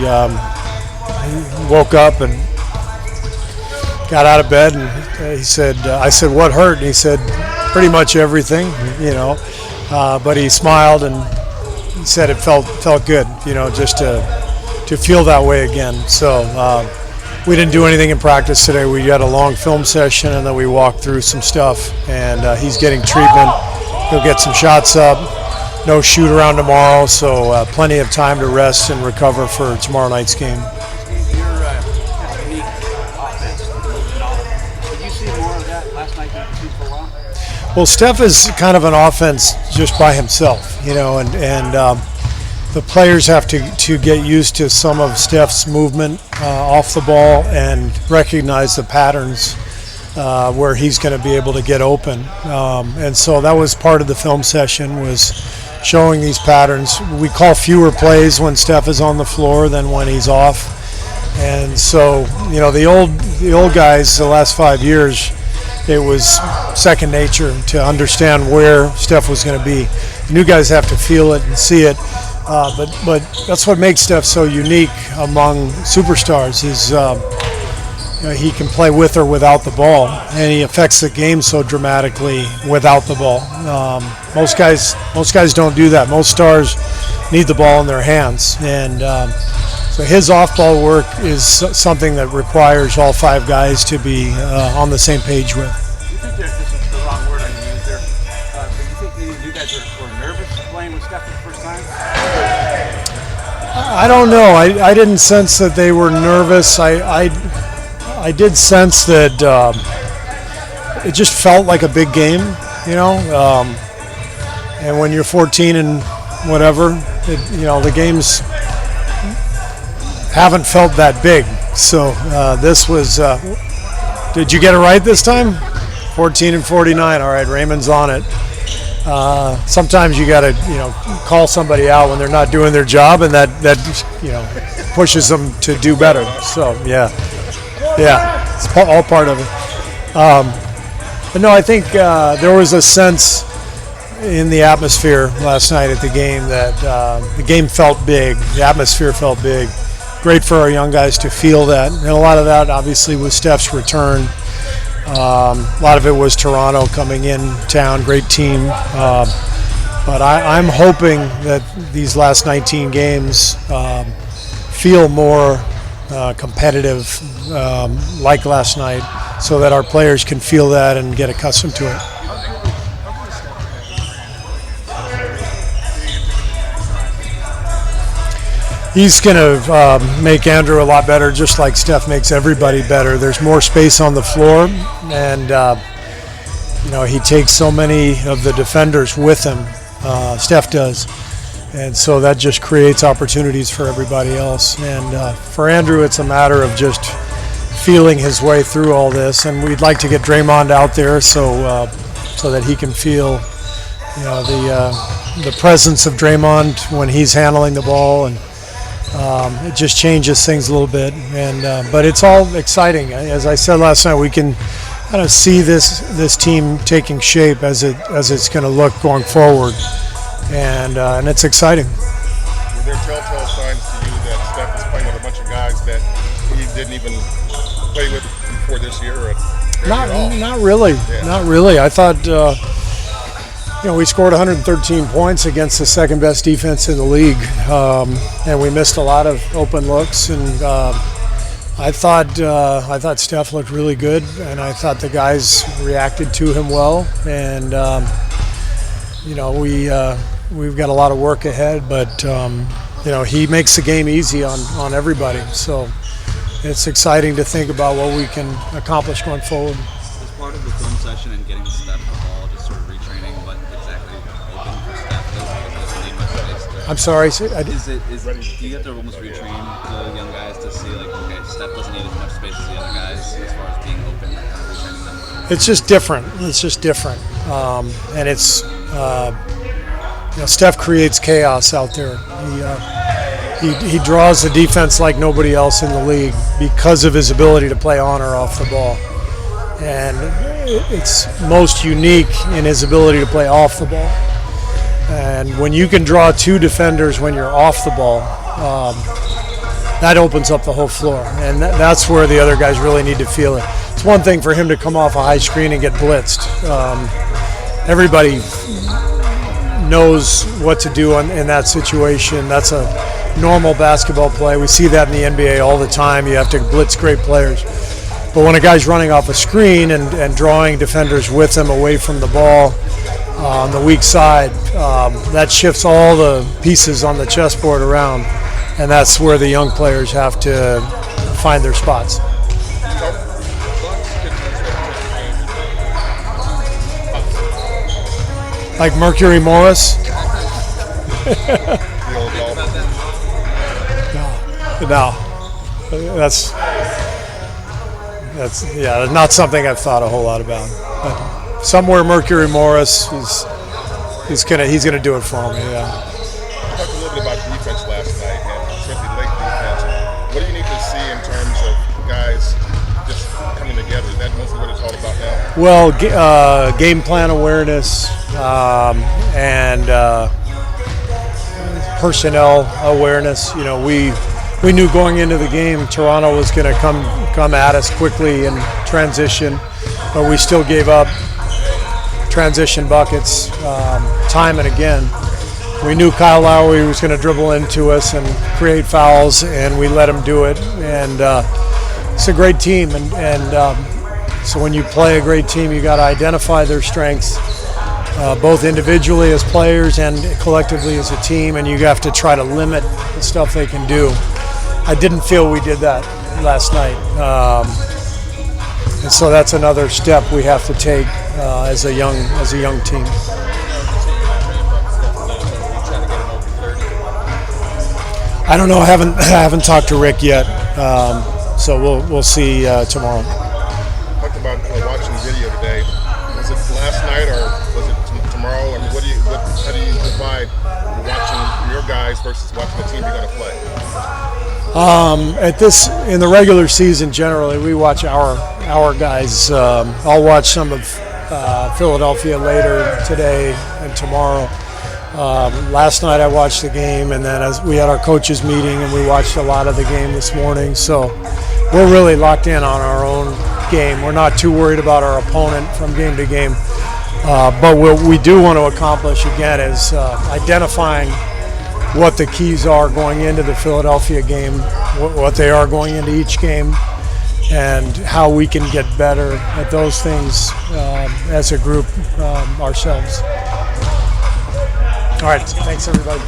he woke up and got out of bed, and he said, I said, what hurt? And he said, pretty much everything, but he smiled and he said it felt good, just to feel that way again. So we didn't do anything in practice today. We had a long film session, and then we walked through some stuff, and he's getting treatment. He'll get some shots up. No shoot around tomorrow, so plenty of time to rest and recover for tomorrow night's game. Well, Steph is kind of an offense just by himself, and the players have to get used to some of Steph's movement off the ball and recognize the patterns where he's going to be able to get open. And so that was part of the film session, was showing these patterns. We call fewer plays when Steph is on the floor than when he's off. And so, the old guys, the last 5 years, it was second nature to understand where Steph was going to be. The new guys have to feel it and see it, but that's what makes Steph so unique among superstars is he can play with or without the ball, and he affects the game so dramatically without the ball. Most guys don't do that. Most stars need the ball in their hands, and so his off-ball work is something that requires all five guys to be on the same page with. You think that this is the wrong word I use there, but you think you guys were nervous playing with Steph for the first time? I don't know. I didn't sense that they were nervous. I did sense that it just felt like a big game, and when you're 14 and whatever, the games haven't felt that big. So this was, did you get it right this time? 14 and 49. All right, Raymond's on it. Sometimes you got to, call somebody out when they're not doing their job, and that pushes them to do better. So yeah, it's all part of it. But no, I think there was a sense in the atmosphere last night at the game that the game felt big, the atmosphere felt big. Great for our young guys to feel that, and a lot of that obviously was Steph's return. A lot of it was Toronto coming in town, great team. But I'm hoping that these last 19 games feel more competitive like last night, so that our players can feel that and get accustomed to it. He's going to make Andrew a lot better, just like Steph makes everybody better. There's more space on the floor, and he takes so many of the defenders with him. Steph does, and so that just creates opportunities for everybody else. And for Andrew, it's a matter of just feeling his way through all this. And we'd like to get Draymond out there so that he can feel, the presence of Draymond when he's handling the ball, and it just changes things a little bit, but it's all exciting. As I said last night, we can kind of see this team taking shape as it's going to look going forward, and it's exciting. Were there telltale signs to you that Steph is playing with a bunch of guys that he didn't even play with before this year? Or not really. Yeah. Not really. I thought. We scored 113 points against the second best defense in the league, and we missed a lot of open looks. And I thought Steph looked really good, and I thought the guys reacted to him well. And we've got a lot of work ahead, but he makes the game easy on everybody. So it's exciting to think about what we can accomplish going forward. As part of the film session and getting Steph the ball, just sort of retraining what exactly open for Steph doesn't need much space. I'm sorry. Do you have to almost retrain the young guys to see, okay, Steph doesn't need as much space as the other guys as far as being open, kind of retraining them? It's just different. And it's, Steph creates chaos out there. He draws the defense like nobody else in the league because of his ability to play on or off the ball. And it's most unique in his ability to play off the ball. And when you can draw two defenders when you're off the ball, that opens up the whole floor, and that's where the other guys really need to feel it. It's one thing for him to come off a high screen and get blitzed. Everybody knows what to do in that situation. That's a normal basketball play. We see that in the NBA all the time. You have to blitz great players. But when a guy's running off a screen and drawing defenders with him away from the ball on the weak side, that shifts all the pieces on the chessboard around. And that's where the young players have to find their spots. Like Mercury Morris? No. That's not something I've thought a whole lot about. But somewhere Mercury Morris, he's gonna do it for me. Yeah. We talked a little bit about defense last night, and especially late defense. What do you need to see in terms of guys just coming together? Is that mostly what it's all about now? Well, game plan awareness and personnel awareness. You know, we knew going into the game Toronto was going to come at us quickly in transition, but we still gave up transition buckets time and again. We knew Kyle Lowry was going to dribble into us and create fouls, and we let him do it. And it's a great team, and so when you play a great team, you got to identify their strengths, both individually as players and collectively as a team, and you have to try to limit the stuff they can do. I didn't feel we did that last night, and so that's another step we have to take as a young team. I don't know. I haven't talked to Rick yet, so we'll see tomorrow. Talked about watching video today. Was it last night or was it tomorrow? I mean, how do you divide watching your guys versus watching the team you're going to play? In the regular season, generally we watch our guys. I'll watch some of Philadelphia later today and tomorrow. Last night I watched the game, and then as we had our coaches meeting, and we watched a lot of the game this morning. So we're really locked in on our own game. We're not too worried about our opponent from game to game. But what we do want to accomplish again is identifying what the keys are going into the Philadelphia game, what they are going into each game, and how we can get better at those things as a group ourselves. All right, thanks everybody.